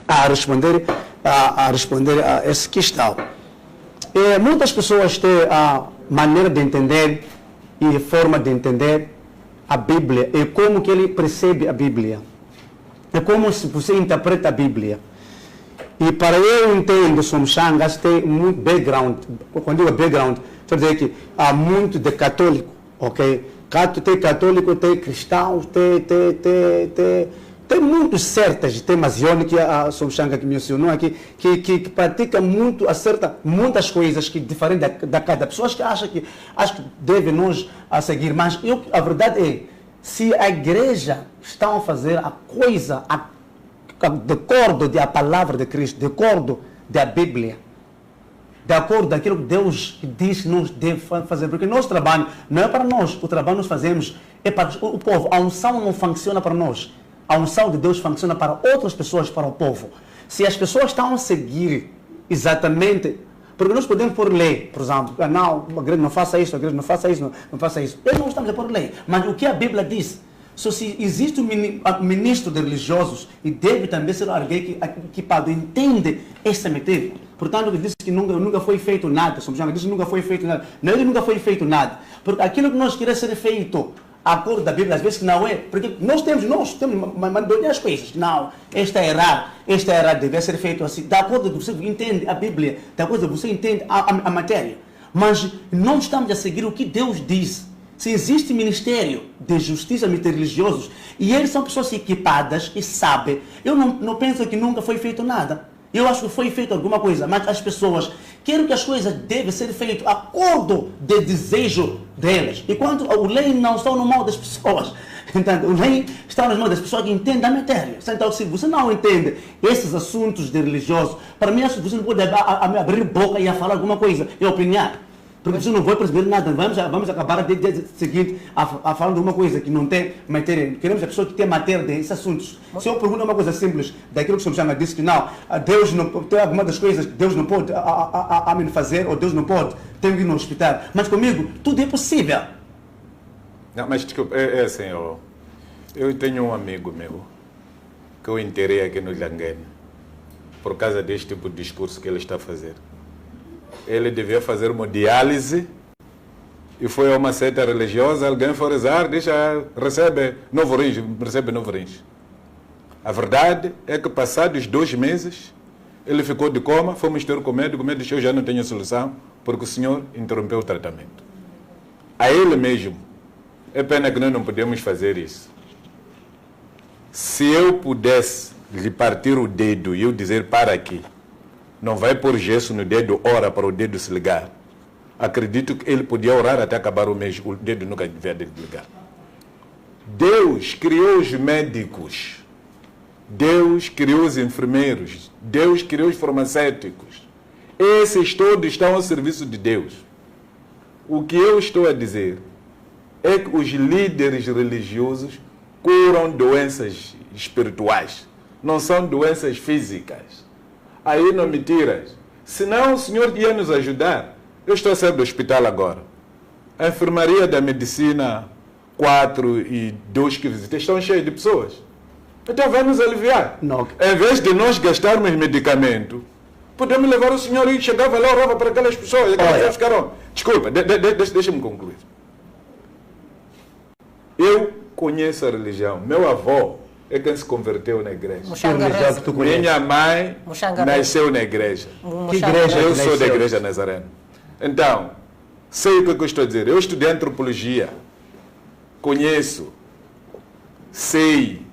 a responder a essa questão. Muitas pessoas têm a maneira de entender e a forma de entender a Bíblia e como que ele percebe a Bíblia. É como se você interpreta a Bíblia. E para eu entender sobre Xangas tem muito background. Quando digo background, estou dizendo que há muito de católico, ok? Tem católico, tem cristãos, tem muitos certas temas que a Somchanga que mencionou aqui, que pratica muito, acerta muitas coisas que diferentes da cada pessoa. Acho que deve nos a seguir, mas a verdade é, se a igreja está a fazer a coisa de acordo com a palavra de Cristo, de acordo com a Bíblia, de acordo com aquilo que Deus diz que nós devemos fazer, porque nosso trabalho não é para nós, o trabalho nós fazemos é para o povo. A unção não funciona para nós. A unção de Deus funciona para outras pessoas, para o povo. Se as pessoas estão a seguir exatamente, porque nós podemos pôr lei, por exemplo, não, a igreja não faça isso, a igreja não faça isso, não faça isso. Nós não estamos a pôr lei, mas o que a Bíblia diz? Se existe um ministro de religiosos, e deve também ser alguém que entende essa matéria. Portanto, ele disse que nunca foi feito nada, ele disse que nunca foi feito nada. Não, ele nunca foi feito nada. Porque aquilo que nós queremos ser feito, a cor da Bíblia, às vezes não é, porque nós temos as coisas. Não, esta é errada, deve ser feito assim. Da acordo que você entende a Bíblia, da acordo que você entende a matéria. Mas não estamos a seguir o que Deus diz. Se existe ministério de justiça religiosos, e eles são pessoas equipadas e sabem, eu não penso que nunca foi feito nada. Eu acho que foi feito alguma coisa, mas as pessoas querem que as coisas devem ser feitas a acordo de desejo delas. Enquanto o lei não está no mal das pessoas. Então, o lei está nas mãos das pessoas que entendem a matéria. Então, se você não entende esses assuntos de religiosos, para mim, acho que você não pode abrir boca e falar alguma coisa e opinar. Porque você não vai perceber nada. Vamos acabar de seguinte a falar de uma coisa que não tem matéria. Queremos a pessoa que tem matéria desses assuntos. Se eu pergunto uma coisa simples, daquilo que o senhor disse que não, Deus não tem alguma das coisas que Deus não pode fazer, ou Deus não pode, tem que ir no hospital. Mas comigo, tudo é possível. Não, mas desculpa, é assim, eu tenho um amigo meu que eu enterrei aqui no Lhanguene por causa deste tipo de discurso que ele está a fazer. Ele devia fazer uma diálise e foi a uma seita religiosa, alguém foi rezar, recebe novo rins. A verdade é que passados 2 meses, ele ficou de coma, fomos ter com o médico disse, eu já não tenho solução, porque o senhor interrompeu o tratamento. A ele mesmo, é pena que nós não podemos fazer isso. Se eu pudesse lhe partir o dedo e eu dizer para aqui, não vai pôr gesso no dedo, ora para o dedo se ligar. Acredito que ele podia orar até acabar o mês, o dedo nunca devia ligar. Deus criou os médicos, Deus criou os enfermeiros, Deus criou os farmacêuticos. Esses todos estão ao serviço de Deus. O que eu estou a dizer é que os líderes religiosos curam doenças espirituais, não são doenças físicas. Aí não me tiras. Senão o senhor ia nos ajudar. Eu estou a sair do hospital agora. A enfermaria da medicina 4 e 2 que visitei estão cheias de pessoas. Então vai nos aliviar. Não. Em vez de nós gastarmos medicamento, podemos levar o senhor e chegava lá, orava para aquelas pessoas. Aquelas pessoas ficaram... Desculpa, deixa-me concluir. Eu conheço a religião. Meu avô é quem se converteu na igreja. Minha mãe nasceu na igreja. Que igreja? Eu sou da igreja Nazareno. Então, sei o que eu estou a dizer. Eu estudei antropologia. Conheço. Sei.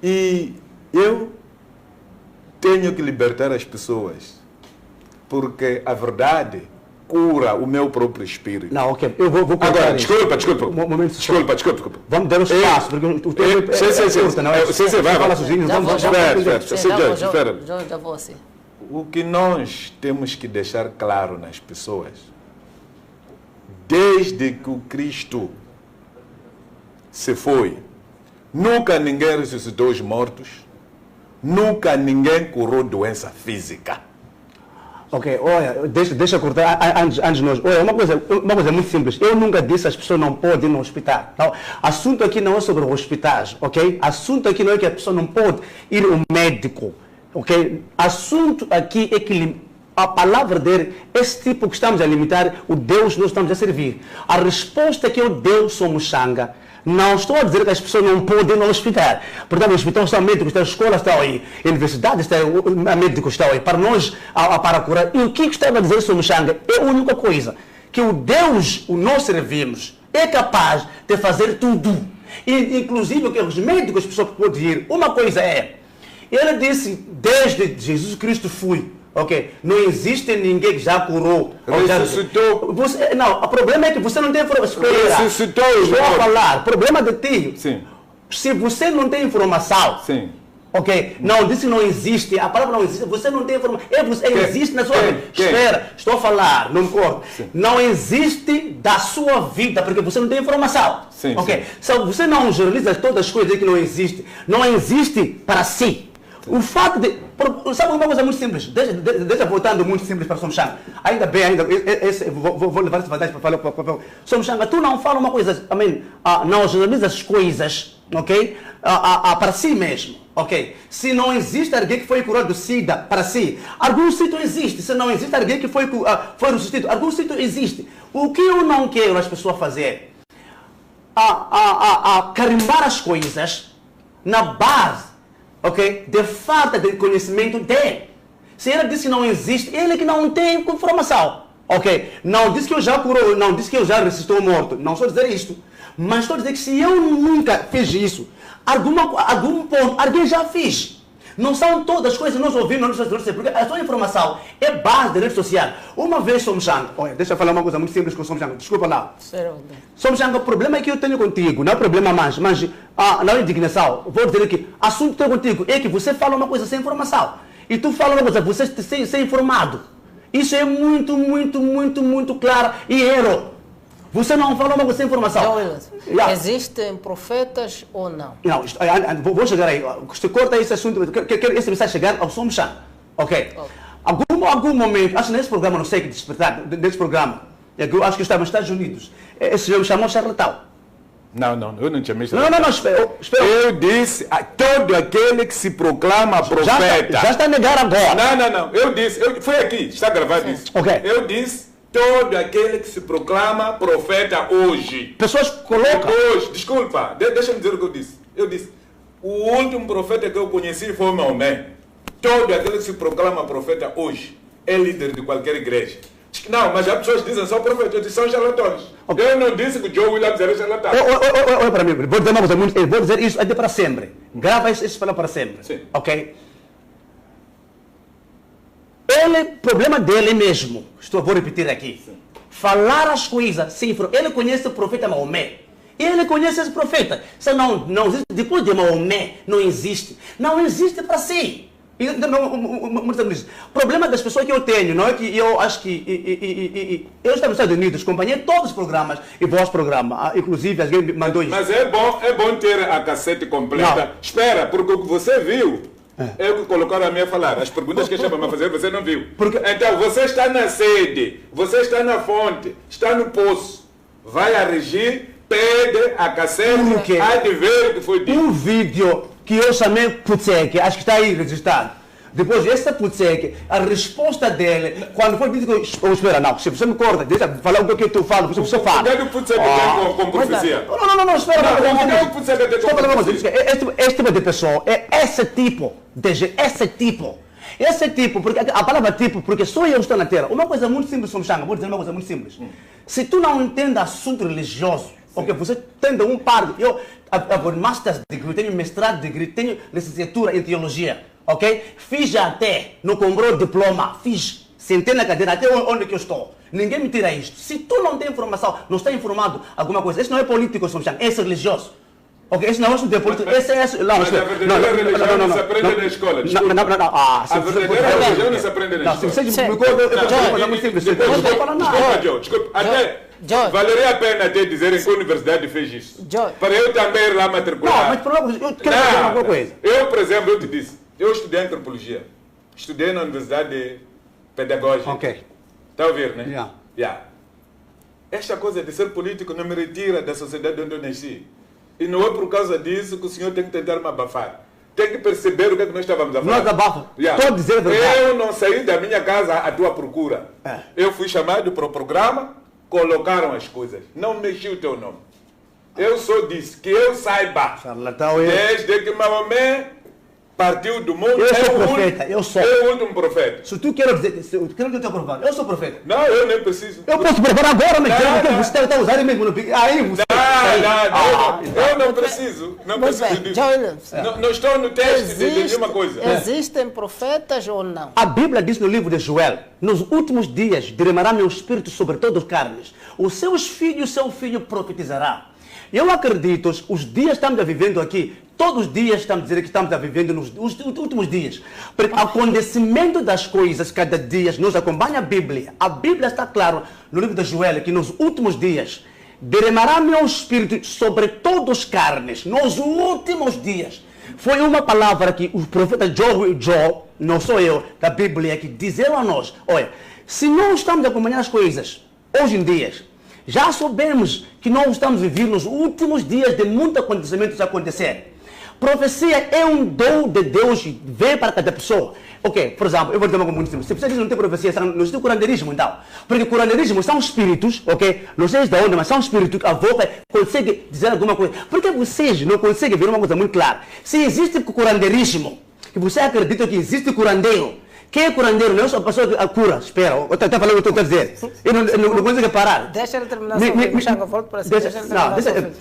E eu tenho que libertar as pessoas. Porque a verdade cura o meu próprio espírito. Não, ok. Eu vou agora, desculpa. Desculpa. Vamos dar um espaço, porque o tempo é curto, não é? Sim, vai. Fala sozinho, espera. Já vou assim. O que nós temos que deixar claro nas pessoas, desde que o Cristo se foi, nunca ninguém ressuscitou os mortos, nunca ninguém curou doença física. Ok, olha, deixa eu cortar antes de nós. Olha, uma coisa muito simples. Eu nunca disse que as pessoas não podem ir no hospital. Não. Assunto aqui não é sobre hospitais, ok? Assunto aqui não é que a pessoa não pode ir ao médico, ok? Assunto aqui é que a palavra dele, esse tipo que estamos a limitar, o Deus nós estamos a servir. A resposta que é o Deus somos Xanga. Não estou a dizer que as pessoas não podem ir no hospital. Portanto, no hospital está médicos, está a escola, está aí, a universidade está aí, médicos está aí. Para nós, para curar. E o que estava a dizer sobre Xanga é a única coisa. Que o Deus, o nós servimos, é capaz de fazer tudo. E, inclusive, o que os médicos, as pessoas podem ir. Uma coisa é, ele disse, desde Jesus Cristo fui. Ok, não existe ninguém que já curou. Ressuscitou. Não, o problema é que você não tem informação. Ressuscitou. Estou a falar. O problema de ti. Sim. Se você não tem informação. Sim. Ok, não disse que não existe. A palavra não existe. Você não tem informação. Existe na sua vida. Espera, estou a falar. Não corta. Não existe da sua vida porque você não tem informação. Sim. Ok. Se você não generaliza todas as coisas que não existem, não existe para si. O fato de... Sabe uma coisa muito simples? Deixa voltando muito simples para Somchanga. Ainda bem, vou levar essa vantagem para falar. Somchanga, tu não fala uma coisa, não generaliza as coisas, ok? Para si mesmo, ok? Se não existe alguém que foi curado do SIDA para si, algum sítio existe. Se não existe alguém que foi ressuscitado, algum sítio existe. O que eu não quero as pessoas fazer? Carimbar as coisas na base, ok? De falta de conhecimento dele. Se ele disse que não existe, ele que não tem informação. Ok? Não disse que eu já curou, não disse que eu já ressuscitou morto. Não estou a dizer isto. Mas estou a dizer que se eu nunca fiz isso, algum ponto, alguém já fez. Não são todas as coisas que nós ouvimos nas nossas redes, porque a sua informação é base da rede social. Uma vez, Somchanga, olha, deixa eu falar uma coisa muito simples com o Somchanga, desculpa lá. Somchanga, o problema é que eu tenho contigo, não é problema mais, mas não é indignação. Vou dizer que o assunto que eu tenho contigo é que você fala uma coisa sem informação. E tu fala uma coisa, você sem informado. Isso é muito claro e erro. Você não fala uma coisa sem informação. Existem profetas ou não? Não, vou chegar aí. Você corta esse assunto, quero esse mensagem chegar ao Somchanga. Ok? Algum momento, acho que nesse programa, não sei que despertar, desse programa, eu acho que eu estava nos Estados Unidos, esse me chamou charlatão. Não, eu não te chamei charlatão. Não, espera. Eu disse a todo aquele que se proclama profeta. Já está a negar agora. Não. Eu disse, foi aqui, está gravado isso. Ok. Eu disse, todo aquele que se proclama profeta hoje. Pessoas colocam. Depois, desculpa, deixa-me dizer o que eu disse. Eu disse, o último profeta que eu conheci foi Maomé. Todo aquele que se proclama profeta hoje é líder de qualquer igreja. Não, mas as pessoas dizem só profeta, eu disse são charlatões. Okay. Eu não disse que o Joe Williams era charlatão. Olha para mim, vou dizer uma coisa muito, vou dizer isso até para sempre. Grava isso para sempre. Sim. Ok? Problema dele mesmo, vou repetir aqui. Sim. Falar as coisas sem ele conhece o profeta Maomé. Ele conhece esse profeta. Se não existe, depois de Maomé, não existe. Não existe para si. O problema das pessoas que eu tenho, não é que eu acho que eu estava nos Estados Unidos, acompanhei todos os programas e bons programas, inclusive alguém me mandou isso. Mas é bom ter a cassete completa. Não. Espera, porque o que você viu é o que colocaram a mim a falar. As perguntas que chamam a fazer você não viu. Então você está na sede, você está na fonte, está no poço, vai a regir, pede a cassete, há de ver o que foi dito. Um vídeo que eu chamei Putsek, acho que está aí registrado. Depois, essa Putsek, a resposta dele, quando foi dito que... espera, não, se você me corta, deixa eu falar o que tu fala, você fala. O que o Putsek tem com profecia? Não, espera. O que o Putsek tem com profecia? Esse tipo de pessoa, é esse tipo, porque a palavra tipo, porque só eu estou na terra. Uma coisa muito simples, Somchanga, vou dizer uma coisa muito simples. Se tu não entende assunto religioso, porque você tem um par, eu master's degree, tenho mestrado degree, tenho licenciatura em teologia, ok? Fiz até, não comprou diploma, fiz, sentei na cadeira, até onde que eu estou. Ninguém me tira isto. Se tu não tem informação, não está informado alguma coisa, isso não é político, Somchanga, esse é religioso. Ok, esse não é de político, esse é... Mas a verdadeira religião não se aprende na escola, desculpa. A verdadeira religião não se aprende na escola. Se você me conta, eu vou falar muito simples. Desculpa, até... valeria a pena até dizerem que a universidade fez isso. Para eu também ir lá matricular. Não, mas eu quero falar alguma coisa. Eu, por exemplo, eu te disse, eu estudei antropologia. Estudei na Universidade de pedagógica. Ok. Está a ouvir, né? Yeah. Yeah. Esta coisa de ser político não me retira da sociedade onde eu nasci. E não é por causa disso que o senhor tem que tentar me abafar. Tem que perceber o que é que nós estávamos a falar. Não abafa. Yeah. Estou a dizer a verdade. Eu não saí da minha casa à tua procura. Eu fui chamado para o programa, colocaram as coisas. Não mexi o teu nome. Eu só disse que eu saiba. Charlatão, Desde que Maomé partiu do mundo. Eu sou profeta, eu sou. É o último profeta. Se tu queres dizer, se eu quero que eu te provar, eu sou profeta. Não, eu nem preciso. Eu posso provar agora, mas Não. você está usando mesmo no aí você. Eu não preciso. Não Muito preciso bem, disso. John Williams. Não estou no teste de nenhuma coisa. Existem profetas ou não? A Bíblia diz no livro de Joel: nos últimos dias derramará meu espírito sobre todas as carnes. Os seus filhos, seu filho profetizará. Eu acredito, os dias que estamos vivendo aqui, todos os dias estamos a dizer que estamos vivendo nos últimos dias. Porque o acontecimento das coisas, cada dia, nos acompanha a Bíblia. A Bíblia está claro no livro de Joel que nos últimos dias derramará meu espírito sobre todas as carnes. Nos últimos dias. Foi uma palavra que o profeta Joel, não sou eu, da Bíblia, que disseram a nós: olha, se não estamos acompanhando as coisas hoje em dia, já sabemos que nós estamos vivendo nos últimos dias de muitos acontecimentos a acontecer. Profecia é um dom de Deus que vem para cada pessoa. Ok, por exemplo, eu vou dizer uma coisa muito simples. Se você diz que não tem profecia, não existe o curandeirismo, então. Porque o curandeirismo são espíritos, ok? Não sei de onde, mas são espíritos que a boca consegue dizer alguma coisa. Porque vocês não conseguem ver uma coisa muito clara. Se existe curandeirismo, que você acredita que existe curandeiro, quem é curandeiro? Não é só a pessoa que cura. Espera, eu estou falando o que eu estou a dizer. Eu não consigo parar. Deixa ele terminar sua volta para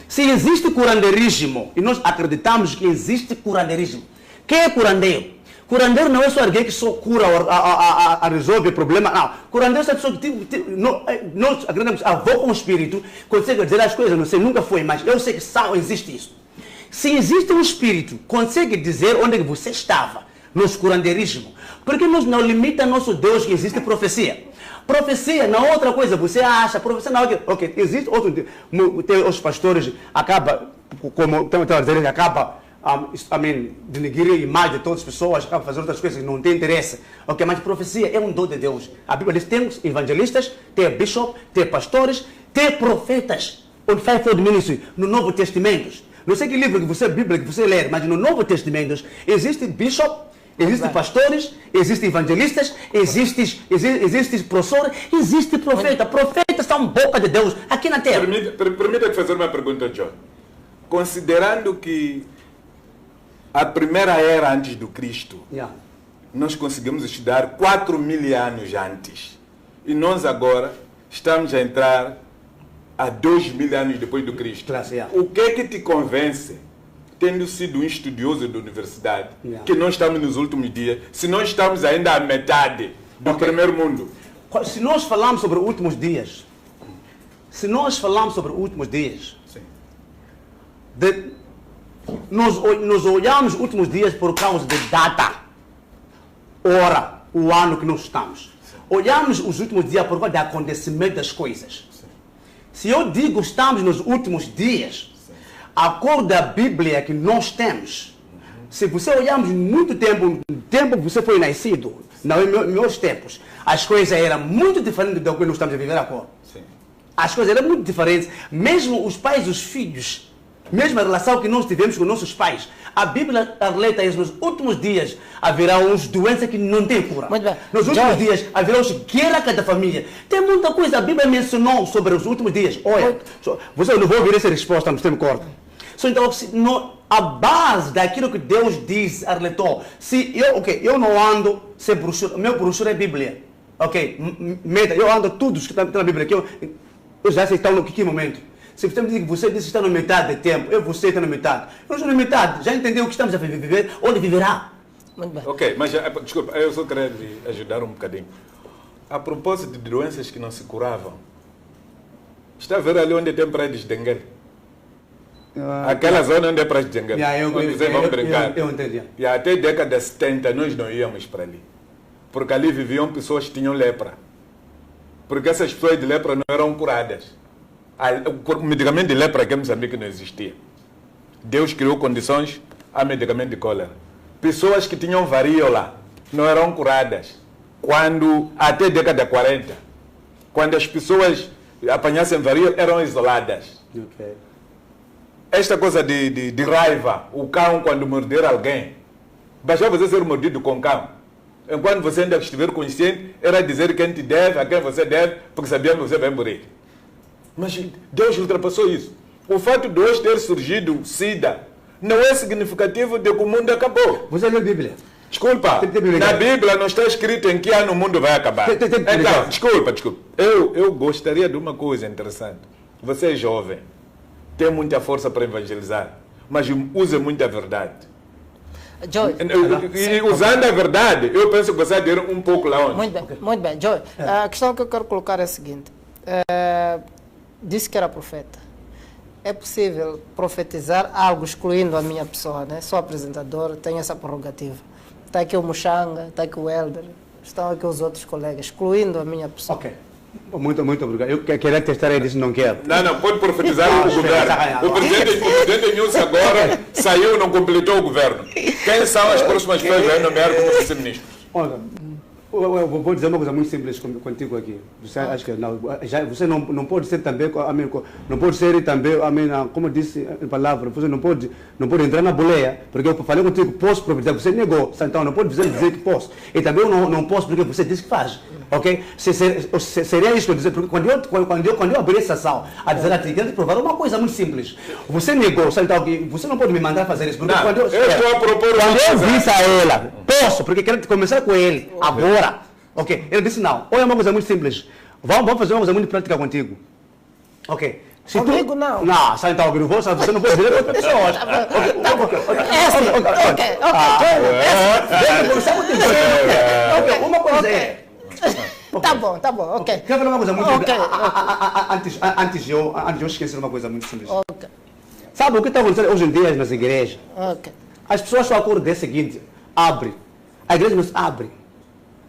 Se existe curandeirismo, e nós acreditamos que existe curandeirismo, quem é curandeiro? Curandeiro não é só alguém que só cura a resolve o problema. Não. Curandeiro é só que nós acreditamos, avô com o espírito, consegue dizer as coisas, não sei, nunca foi, mas eu sei que só existe isso. Se existe um espírito, consegue dizer onde você estava. Nos curandeirismo. Porque nos não limita nosso Deus que existe profecia. Profecia não é outra coisa, você acha, profecia não é outra. Ok, existe outro. Tem os pastores, acaba, como estão a dizer, acaba denegrir a imagem de todas as pessoas, acaba fazendo outras coisas que não tem interesse. Ok, mas profecia é um dom de Deus. A Bíblia diz: tem evangelistas, tem bishop, tem pastores, tem profetas. On Fivefold Ministry, no Novo Testamento. Não sei que livro que você, Bíblia que você lê, mas no Novo Testamento existe bishop. Existem pastores, existem evangelistas, existem professores, existe profeta. Profetas são boca de Deus aqui na terra. Permita-me fazer uma pergunta, John. Considerando que a primeira era antes do Cristo, nós conseguimos estudar 4.000 anos antes. E nós agora estamos a entrar a 2.000 anos depois do Cristo. O que é que te convence, tendo sido um estudioso da universidade, que nós estamos nos últimos dias, se nós estamos ainda à metade do primeiro mundo? Se nós falamos sobre os últimos dias, nós olhamos os últimos dias por causa de data, hora, o ano que nós estamos. Olhamos os últimos dias por causa do acontecimento das coisas. Se eu digo estamos nos últimos dias, a cor da Bíblia que nós temos, se você olharmos muito tempo, no tempo que você foi nascido, nos meus tempos, as coisas eram muito diferentes do que nós estamos a viver agora. As coisas eram muito diferentes. Mesmo os pais e os filhos, mesmo a relação que nós tivemos com nossos pais, a Bíblia alerta isso: nos últimos dias haverá uns doenças que não têm cura. Nos últimos dias haverá uns guerra cada família. Tem muita coisa, a Bíblia mencionou sobre os últimos dias. Olha, você não vai ouvir essa resposta, mas tem corta. Então, a base daquilo que Deus diz, alertou. Se eu não ando sem brochura, meu brochura é Bíblia. Ok? Eu ando tudo que está na Bíblia. Eu já sei que está no que momento. Se você me diz que você disse que está na metade do tempo, você está na metade. Eu não estou na metade. Já entendeu o que estamos a viver? Onde viverá? Muito bem. Ok, mas desculpa, eu só queria lhe ajudar um bocadinho. A propósito de doenças que não se curavam, está a ver ali onde tem praia de dengue? Aquela zona onde é praia de dengue. Vamos brincar. Eu entendi. E até a década de 70 nós não íamos para ali. Porque ali viviam pessoas que tinham lepra. Porque essas pessoas de lepra não eram curadas. O medicamento de lepra aqui em Moçambique não existia. Deus criou condições a medicamento de cólera. Pessoas que tinham varíola não eram curadas. quando, até a década de 40, quando as pessoas apanhassem varíola, eram isoladas. Ok. Esta coisa de raiva, o cão quando morder alguém, bastava você ser mordido com cão. Enquanto você ainda estiver consciente, era dizer quem te deve, a quem você deve, porque sabia que você vai morrer. Mas Deus ultrapassou isso. O fato de hoje ter surgido o SIDA não é significativo de que o mundo acabou. Você leu a Bíblia? Desculpa, na Bíblia não está escrito em que ano o mundo vai acabar. Então, desculpa. Eu gostaria de uma coisa interessante. Você é jovem, tem muita força para evangelizar, mas use muita verdade. Joy. E usando a verdade, eu penso que você vai ir um pouco lá onde. Muito bem. Joy, a questão que eu quero colocar é a seguinte. Disse que era profeta. É possível profetizar algo excluindo a minha pessoa, né? Sou apresentador, tenho essa prerrogativa. Está aqui o Muxanga, está aqui o Helder, estão aqui os outros colegas, excluindo a minha pessoa. Ok. Muito obrigado. Eu queria testar ele, disse não quero. Não, pode profetizar o governo. O presidente Nilson agora saiu e não completou o governo. Quem são as próximas pessoas que vai nomear como vice-ministros? Olha, eu vou dizer uma coisa muito simples contigo aqui. Você acha que não, você não pode ser também, não pode ser também, como eu disse em palavra, você não pode entrar na boleia, porque eu falei contigo, posso propriedade, você negou, então não pode dizer que posso. E também eu não posso porque você disse que faz. Ok? Seria isso que eu dizer, porque quando eu abri essa sala a dizer a ti, quero te provar uma coisa muito simples. Você negou, então você não pode me mandar fazer isso. Porque não, eu estou a propor quando eu disse a ela, posso, porque quero começar com ele, agora. Ok? Ele disse não. Olha uma coisa muito simples. Vamos fazer uma coisa muito prática contigo. Ok? Comigo não. Não, sai então, você não pode dizer para outra pessoa. Ok, uma coisa é. Tá bom, ok. Quer falar uma coisa muito simples? Antes de eu esquecer uma coisa muito simples. Ok. Sabe o que está acontecendo hoje em dia nas igrejas? Ok. As pessoas só acordam dia seguinte, abre. A igreja não se abre.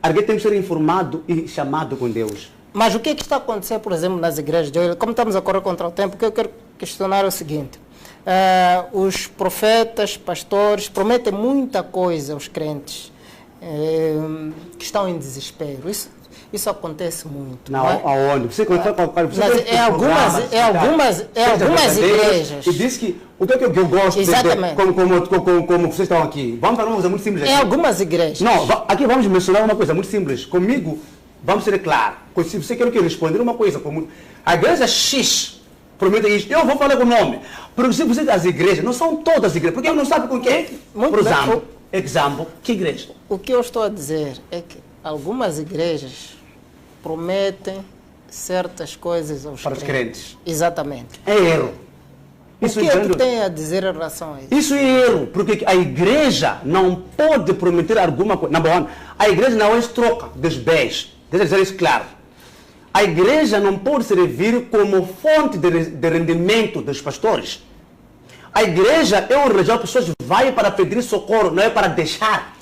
A igreja tem que ser informado e chamado com Deus. Mas o que está acontecendo, por exemplo, nas igrejas? Como estamos a correr contra o tempo, o que eu quero questionar é o seguinte. Os profetas, pastores, prometem muita coisa aos crentes que estão em desespero. Isso acontece muito. Não, aonde? Você é algumas igrejas. E diz que o que eu gosto como vocês estão aqui. Vamos falar uma coisa muito simples aqui. Em algumas igrejas. Não, aqui vamos mencionar uma coisa muito simples. Comigo, vamos ser claros. Se você quer que eu responder uma coisa, como a igreja X promete isso, eu vou falar com o nome. Porque se você as igrejas, não são todas as igrejas, porque eu não sabe com quem. Por exemplo, que igreja? O que eu estou a dizer é que algumas igrejas prometem certas coisas para os crentes. Exatamente. É erro. Isso o que é que tem a dizer em relação a isso? Isso é erro, porque a igreja não pode prometer alguma coisa. A igreja não é troca dos bens. Deixa eu dizer isso claro. A igreja não pode servir como fonte de rendimento dos pastores. A igreja é uma região que as pessoas vão para pedir socorro, não é para deixar.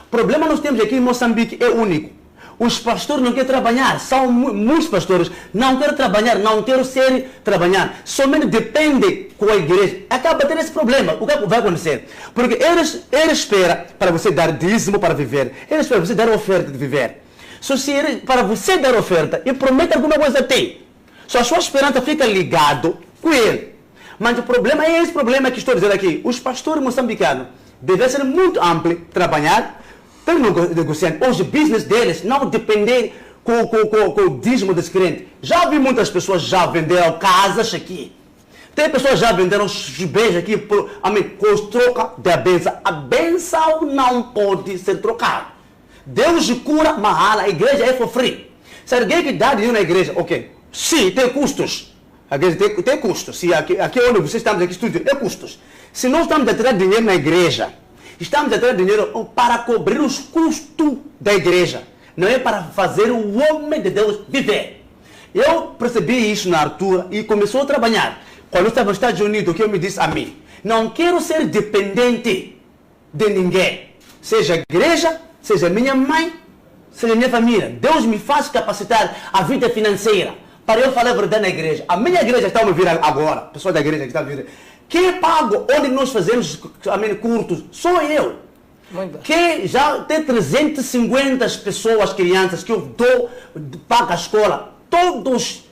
O problema nós temos aqui em Moçambique é único. Os pastores não querem trabalhar, são muitos pastores, não querem trabalhar, não querem trabalhar, somente depende com a igreja. Acaba tendo esse problema. O que vai acontecer? Porque eles esperam para você dar dízimo para viver, eles esperam para você dar oferta de viver. Só se para você dar oferta e promete alguma coisa a ti, só a sua esperança fica ligado com ele. Mas o problema é esse problema que estou dizendo aqui. Os pastores moçambicanos devem ser muito amplos, trabalhar, estão negociando. Hoje o business deles não depende com o dízimo dos crentes. Já vi muitas pessoas já venderam casas aqui. Tem pessoas já venderam os bens aqui com troca da benção. A benção não pode ser trocada. Deus cura, mahala, a igreja é for free. Se alguém que dá dinheiro na igreja, ok. Sim, tem custos. A igreja tem custos. Se aqui onde vocês estamos aqui estudando, tem custos. Se nós estamos a tirar dinheiro na igreja, estamos a tirar dinheiro para cobrir os custos da igreja. Não é para fazer o homem de Deus viver. Eu percebi isso na Arthur e começou a trabalhar. Quando eu estava nos Estados Unidos, o que eu me disse a mim? Não quero ser dependente de ninguém. Seja a igreja, seja minha mãe, seja minha família. Deus me faz capacitar a vida financeira para eu falar a verdade na igreja. A minha igreja está a me vir agora. Pessoal da igreja que está a vir. Quem paga onde nós fazemos curtos? Sou eu. Muito bem. Que já tem 350 pessoas, crianças, que eu pago a escola. Todos,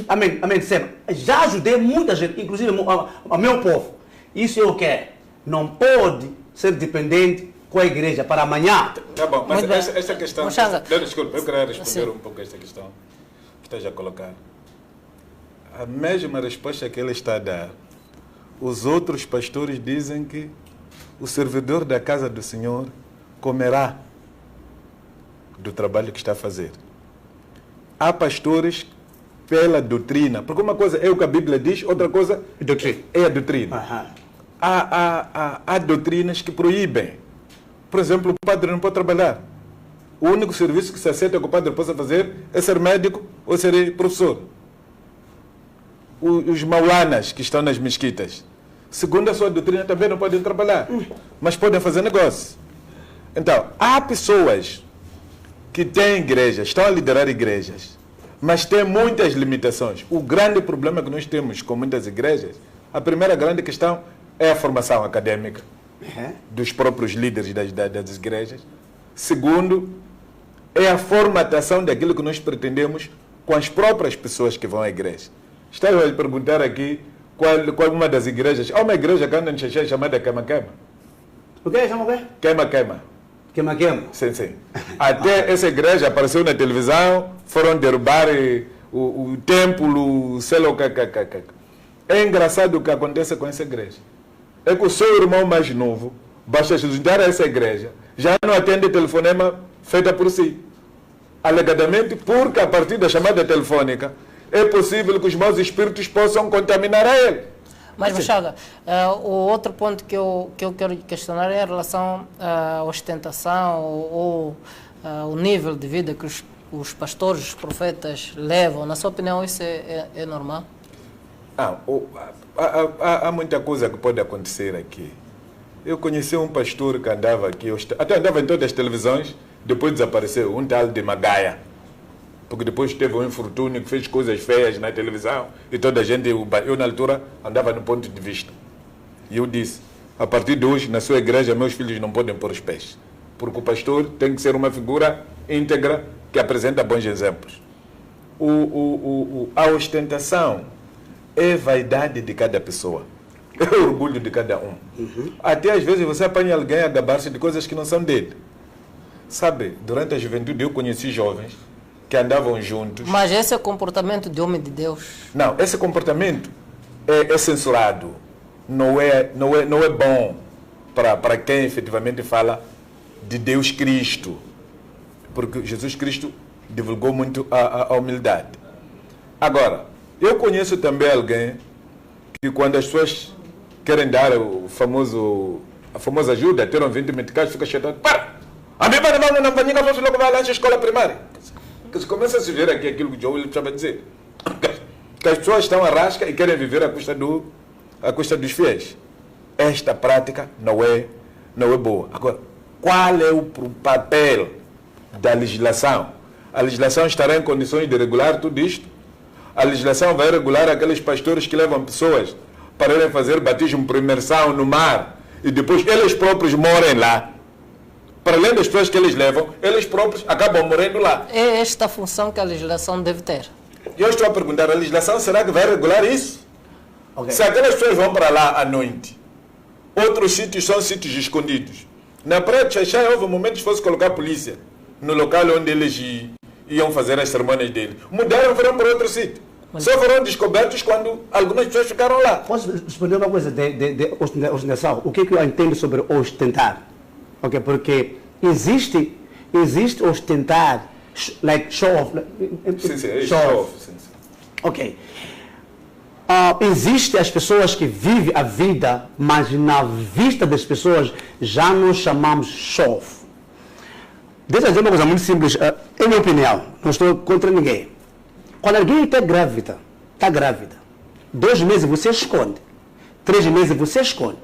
amém, recebam. Já ajudei muita gente, inclusive o meu povo. Isso eu quero. Não pode ser dependente com a igreja para amanhã. Tá bom, mas Muito esta questão... Desculpa, eu queria responder um pouco a esta questão que estás a colocar. A mesma resposta que ele está a dar, os outros pastores dizem que o servidor da casa do Senhor comerá do trabalho que está a fazer. Há pastores pela doutrina, porque uma coisa é o que a Bíblia diz, outra coisa é a doutrina. Há doutrinas que proíbem. Por exemplo, o padre não pode trabalhar. O único serviço que se aceita que o padre possa fazer é ser médico ou ser professor. Os maulanas que estão nas mesquitas, segundo a sua doutrina, também não podem trabalhar, mas podem fazer negócio. Então, há pessoas que têm igrejas, estão a liderar igrejas, mas têm muitas limitações. O grande problema que nós temos com muitas igrejas, a primeira grande questão é a formação acadêmica dos próprios líderes das igrejas. Segundo, é a formatação daquilo que nós pretendemos com as próprias pessoas que vão à igreja. Estava a lhe perguntar aqui qual uma das igrejas. Há uma igreja que anda em Xexé chamada Queima-Queima. O que chama o quê? Queima-Queima. Queima-queima? Sim, sim. Até essa igreja apareceu na televisão, foram derrubar o templo, sei lá o que. É engraçado o que acontece com essa igreja. É que o seu irmão mais novo, basta se juntar a essa igreja, já não atende telefonema feita por si. Alegadamente, porque a partir da chamada telefônica, é possível que os maus espíritos possam contaminar a ele. Mas, Machaga, o outro ponto que eu quero questionar é em relação à ostentação ou o nível de vida que os pastores, os profetas levam. Na sua opinião, isso é normal? Há muita coisa que pode acontecer aqui. Eu conheci um pastor que andava aqui, até andava em todas as televisões, depois desapareceu, um tal de Magaia. Porque depois teve um infortúnio que fez coisas feias na televisão e toda a gente, eu na altura andava no ponto de vista. E eu disse, a partir de hoje, na sua igreja, meus filhos não podem pôr os pés. Porque o pastor tem que ser uma figura íntegra que apresenta bons exemplos. A ostentação é vaidade de cada pessoa. É o orgulho de cada um. Até às vezes você apanha alguém a gabar-se de coisas que não são dele. Sabe, durante a juventude eu conheci jovens que andavam juntos. Mas esse é o comportamento de homem de Deus. Não, esse comportamento é censurado. Não é bom para quem efetivamente fala de Deus Cristo. Porque Jesus Cristo divulgou muito a humildade. Agora, eu conheço também alguém que quando as pessoas querem dar a famosa ajuda, ter um 20 meticais, fica chatado. Para! A minha mãe não vai logo vai lá na escola primária. Que começa a se ver aqui aquilo que o Joe Williams estava a dizer. Que as pessoas estão à rasca e querem viver à custa dos fiéis. Esta prática não é boa. Agora, qual é o papel da legislação? A legislação estará em condições de regular tudo isto? A legislação vai regular aqueles pastores que levam pessoas para irem fazer batismo por imersão no mar e depois eles próprios morem lá. Para além das pessoas que eles levam, eles próprios acabam morrendo lá. É esta a função que a legislação deve ter. Eu estou a perguntar, a legislação será que vai regular isso? Okay. Se aquelas pessoas vão para lá à noite, outros sítios são sítios escondidos. Na praia de Xaixá houve um momento que fosse colocar a polícia no local onde eles iam fazer as cerimônias dele. Mudaram e foram para outro sítio. Só foram descobertos quando algumas pessoas ficaram lá. Posso responder uma coisa de ostentação? O que eu entendo sobre ostentar? Okay, porque existe ostentar, like show off. Sim, show off. Sim. Ok. Existem as pessoas que vivem a vida, mas na vista das pessoas já nós chamamos show off. Deixa eu dizer uma coisa muito simples, em minha opinião, não estou contra ninguém. Quando alguém está grávida, 2 meses você esconde, 3 meses você esconde,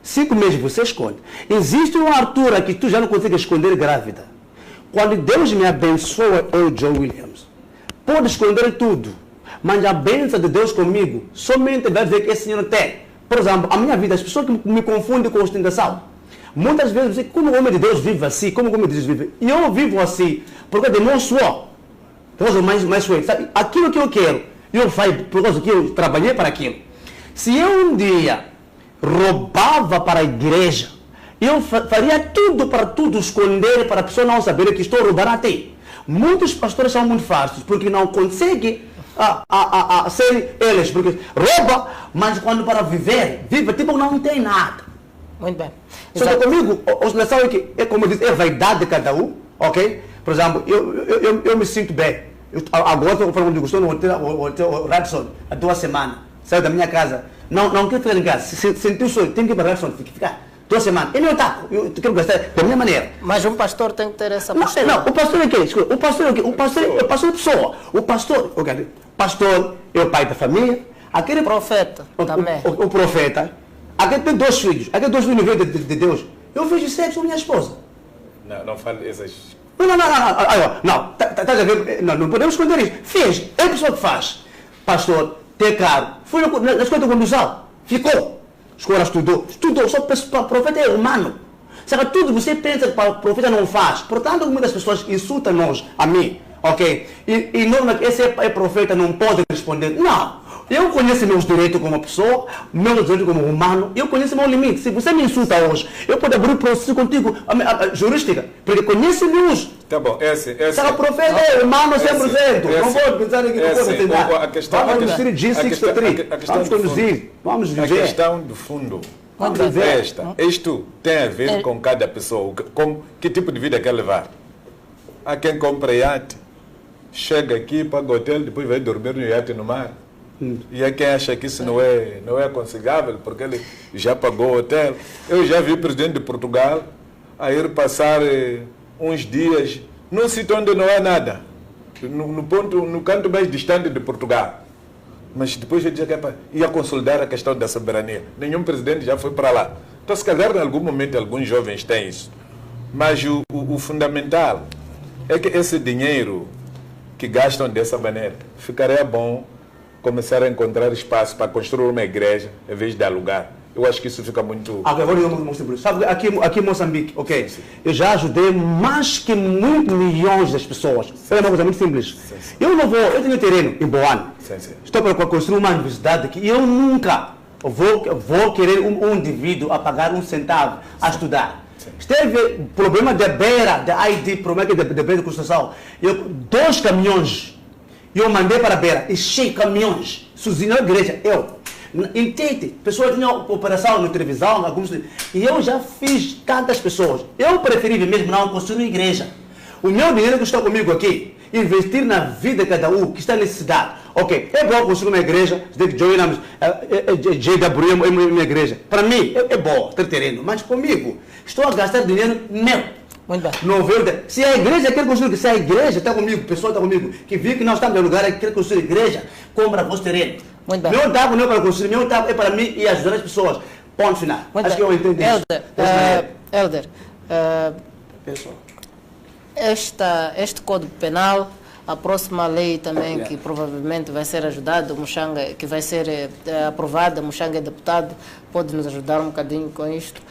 5 meses você esconde. Existe uma altura que tu já não consegue esconder grávida. Quando Deus me abençoa, eu, Joe Williams, pode esconder tudo, mas a bênção de Deus comigo, somente vai ver que esse Senhor tem. Por exemplo, a minha vida, as pessoas que me confundem com ostentação. Muitas vezes, como o homem de Deus vive assim, como o homem de Deus vive, e eu vivo assim, porque de não suor, por causa mais suor, sabe? Aquilo que eu quero, eu faço por causa que eu trabalhei para aquilo. Se eu um dia roubava para a igreja, eu faria tudo para tudo esconder, para a pessoa não saber que estou roubando até. Muitos pastores são muito fáceis, porque não conseguem ser eles, porque rouba, mas quando para viver, vive tipo não tem nada. Muito bem. Só que comigo, a oscilação é que, como eu disse, é vaidade de cada um, ok? Por exemplo, eu me sinto bem. Agora estou no hotel Radisson há 2 semanas. Saio da minha casa. Não quero ficar em casa. Se sentir o sonho, tenho que ir para Radisson, tem que ficar 2 semanas. Eu não taco, eu quero gastar da minha maneira. Mas um pastor tem que ter essa postura. Não, o pastor é quem? O pastor é quem? O pastor é pessoa. O pastor, okay. Pastor é o pai da família. Aquele profeta também. O profeta. Aquele tem 2 filhos. Aquele 2 filhos veio de Deus. Eu fiz sexo com minha esposa. Não fale essas... Não podemos esconder isso. Fez. É a pessoa que faz. Pastor, ter caro. Foi na escola de condução. Ficou. Escola estudou. Só para o profeta é humano. Sabe, tudo você pensa que o profeta não faz. Portanto, muitas pessoas insultam nós, a mim. Ok? E não, esse é profeta, não pode responder. Não. Eu conheço meus direitos como pessoa, meus direitos como humano, eu conheço meu limite. Se você me insulta hoje, eu posso abrir processo contigo, a jurística, porque conheço meus. Tá bom, esse. O profeta é humano 100%. Não pode pensar que não pode tentar. Vamos conduzir G63. Vamos conduzir. Vamos viver. A questão do fundo é esta. Isto tem a ver com cada pessoa. Com que tipo de vida quer levar? Há quem compra iate, chega aqui, paga o hotel, depois vai dormir no iate no mar. E há quem acha que isso não é aconselhável, porque ele já pagou o hotel. Eu já vi o presidente de Portugal a ir passar uns dias num sítio onde não há nada, no canto mais distante de Portugal. Mas depois ele dizia que ia consolidar a questão da soberania. Nenhum presidente já foi para lá. Então, se calhar, em algum momento, alguns jovens têm isso. Mas o fundamental é que esse dinheiro que gastam dessa maneira, ficaria bom começar a encontrar espaço para construir uma igreja em vez de alugar. Eu acho que isso fica muito... Agora eu vou mostrar por isso. Sabe, aqui em Moçambique, ok? Sim. Eu já ajudei mais que muitos milhões das pessoas. É uma coisa muito simples. Sim. Eu tenho terreno em Boane. Estou para construir uma universidade que eu nunca vou querer um indivíduo a pagar 1 centavo a estudar. Esteve problema de beira, de ID, problema de beira de construção. 2 caminhões. Eu mandei para a beira, enchei caminhões, sozinho na igreja, entende? Pessoas tinham operação na televisão, alguns, e eu já fiz tantas pessoas. Eu preferi mesmo não construir uma igreja. O meu dinheiro que está comigo aqui, investir na vida de cada um que está nessa cidade. Ok, é bom construir uma igreja, JW é uma igreja. Para mim, é bom ter terreno, mas comigo, estou a gastar dinheiro meu. Se a igreja quer construir, se a igreja está comigo, a pessoa está comigo, que viu que nós estamos em lugar e quer construir igreja, compra vosso terreno. Meu tabo não é para construir, meu tabo é para mim e ajudar as pessoas. Ponto final. Acho que eu entendi isso. Helder, este Código Penal, a próxima lei também que provavelmente vai ser ajudada, Muxanga, que vai ser aprovada, Muxanga é deputado, pode nos ajudar um bocadinho com isto.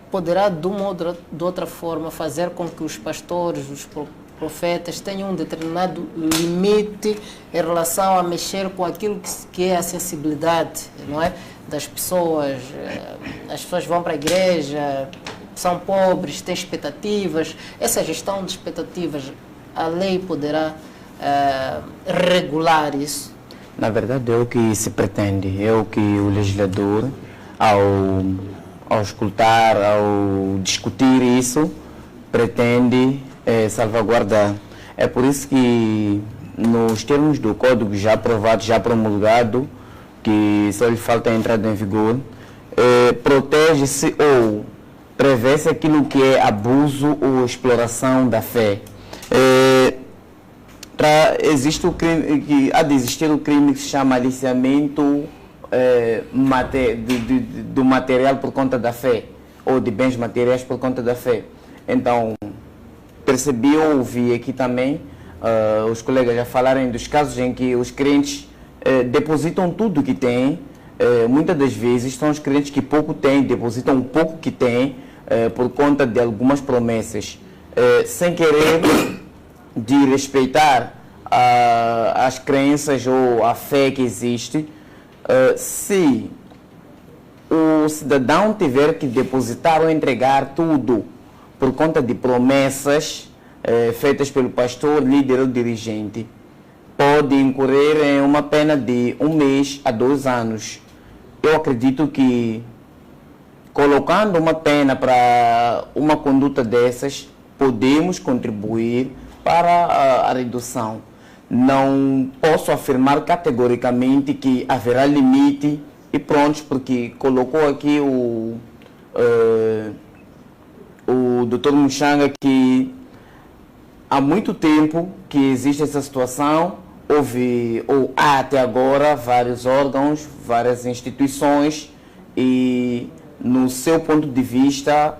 Poderá de uma ou de outra forma fazer com que os pastores, os profetas tenham um determinado limite em relação a mexer com aquilo que é a sensibilidade, não é, das pessoas. As pessoas vão para a igreja, são pobres, têm expectativas. Essa gestão de expectativas, a lei poderá regular isso? Na verdade, é o que se pretende, é o que o legislador, ao escutar, ao discutir isso, pretende salvaguardar. É por isso que, nos termos do Código já aprovado, já promulgado, que só lhe falta a entrada em vigor, protege-se ou prevê-se aquilo que é abuso ou exploração da fé. Existe o crime, há de existir o crime que se chama aliciamento do material por conta da fé, ou de bens materiais por conta da fé. Então, percebi ou ouvi aqui também os colegas já falarem dos casos em que os crentes depositam tudo que têm. Muitas das vezes são os crentes que pouco têm, depositam o pouco que têm por conta de algumas promessas, sem querer de respeitar as crenças ou a fé que existe. Se o cidadão tiver que depositar ou entregar tudo por conta de promessas feitas pelo pastor, líder ou dirigente, pode incorrer em uma pena de 1 mês a 2 anos. Eu acredito que colocando uma pena para uma conduta dessas, podemos contribuir para a redução. Não posso afirmar categoricamente que haverá limite e pronto, porque colocou aqui o Dr. Mushanga que há muito tempo que existe essa situação, há até agora vários órgãos, várias instituições e, no seu ponto de vista,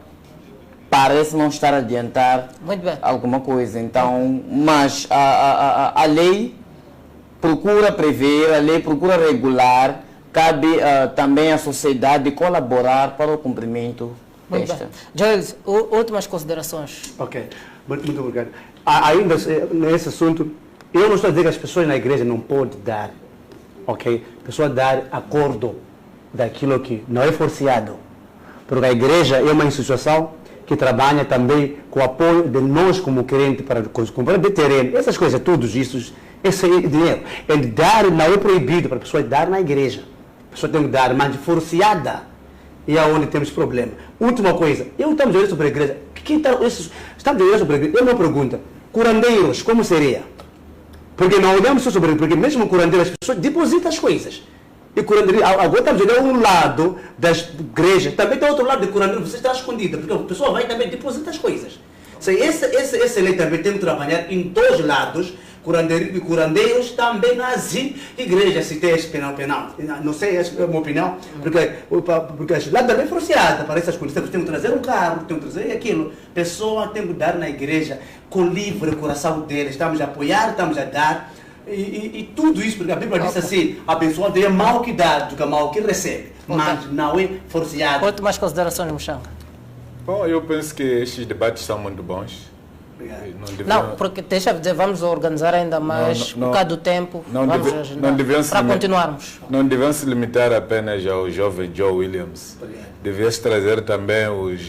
parece não estar a adiantar alguma coisa. Então, mas a lei procura prever, a lei procura regular, cabe também à sociedade colaborar para o cumprimento desta. Joelis, últimas considerações. Ok, muito obrigado. Ainda nesse assunto, eu não estou a dizer que as pessoas na igreja não podem dar, ok? A pessoa dar acordo daquilo que não é forçado. Porque a igreja é uma instituição que trabalha também com o apoio de nós como crentes para comprar de terreno, essas coisas, todos isso, esse é dinheiro. Ele dar não é proibido para a pessoa dar na igreja. A pessoa tem que dar, mas forçada é onde temos problema. Última coisa, estamos olhando sobre a igreja. Estamos olhando sobre a igreja, eu não pergunto, curandeiros, como seria? Porque não olhamos só sobre ele, porque mesmo curandeiros, as pessoas depositam as coisas. E curandeiro, agora estamos olhando um lado das igrejas, também tem outro lado de curandeiro, você está escondido, porque a pessoa vai também depositar as coisas. Essa lei também tem que trabalhar em dois lados, curandeiros também nas igrejas, se tem esse penal. Não sei, essa é a minha opinião, porque as lá também é forçada para essas coisas. Tem que trazer um carro, tem que trazer aquilo. Pessoa tem que dar na igreja com livre coração deles, estamos a apoiar, estamos a dar. E tudo isso, porque a Bíblia diz assim, a pessoa tem mal que dá do que mal que recebe, mas não é forçado. Últimas considerações, Mushanga. Bom, eu penso que estes debates são muito bons. Não, porque deixa eu dizer, vamos organizar ainda mais por causa do tempo, para continuarmos. Não devemos se limitar apenas ao jovem Joe Williams. Devemos trazer também os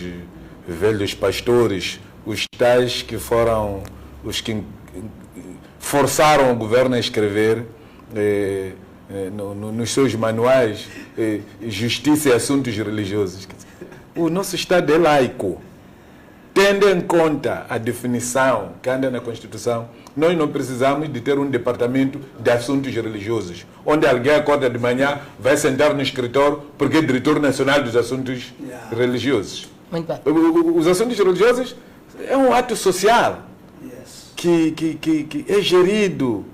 velhos pastores, os tais que foram os que forçaram o governo a escrever nos seus manuais justiça e assuntos religiosos. O nosso Estado é laico. Tendo em conta a definição que anda na Constituição, nós não precisamos de ter um departamento de assuntos religiosos, onde alguém acorda de manhã, vai sentar no escritório, porque é diretor nacional dos assuntos religiosos. Muito bem. Os assuntos religiosos é um ato social que é gerido.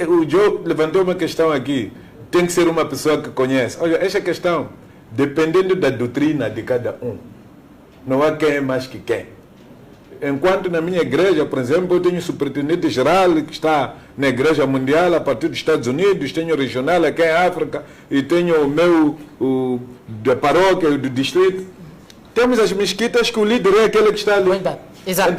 O Joe levantou uma questão aqui, tem que ser uma pessoa que conhece. Olha, essa questão, dependendo da doutrina de cada um, não há quem é mais que quem. Enquanto na minha igreja, por exemplo, eu tenho o superintendente geral que está na igreja mundial a partir dos Estados Unidos, tenho o regional aqui em África e tenho o meu da paróquia, do distrito. Temos as mesquitas que o líder é aquele que está ali. Exato.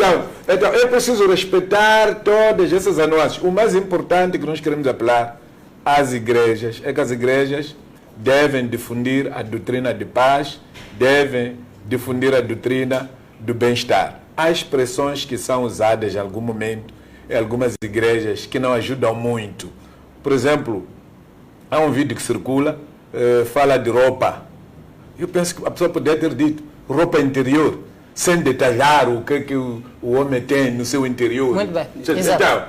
Então é preciso respeitar todas essas anuências. O mais importante que nós queremos apelar às igrejas é que as igrejas devem difundir a doutrina de paz, devem difundir a doutrina do bem-estar. Há expressões que são usadas em algum momento em algumas igrejas que não ajudam muito. Por exemplo, há um vídeo que circula, fala de roupa. Eu penso que a pessoa poderia ter dito roupa interior, sem detalhar o que o homem tem no seu interior. Muito bem. Então,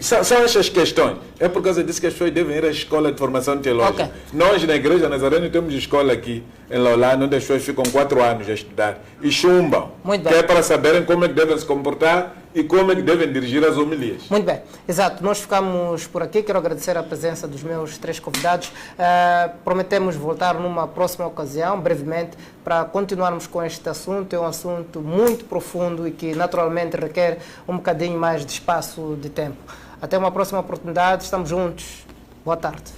são essas questões. É por causa disso que as pessoas devem ir à escola de formação teológica. Okay. Nós, na Igreja Nazareno, temos escola aqui em Laolano, onde as pessoas ficam 4 anos a estudar e chumbam. Muito bem. Que é para saberem como é que devem se comportar e como é que devem dirigir as homilias. Muito bem, exato. Nós ficamos por aqui. Quero agradecer a presença dos meus 3 convidados. Prometemos voltar numa próxima ocasião, brevemente, para continuarmos com este assunto. É um assunto muito profundo e que naturalmente requer um bocadinho mais de espaço de tempo. Até uma próxima oportunidade. Estamos juntos. Boa tarde.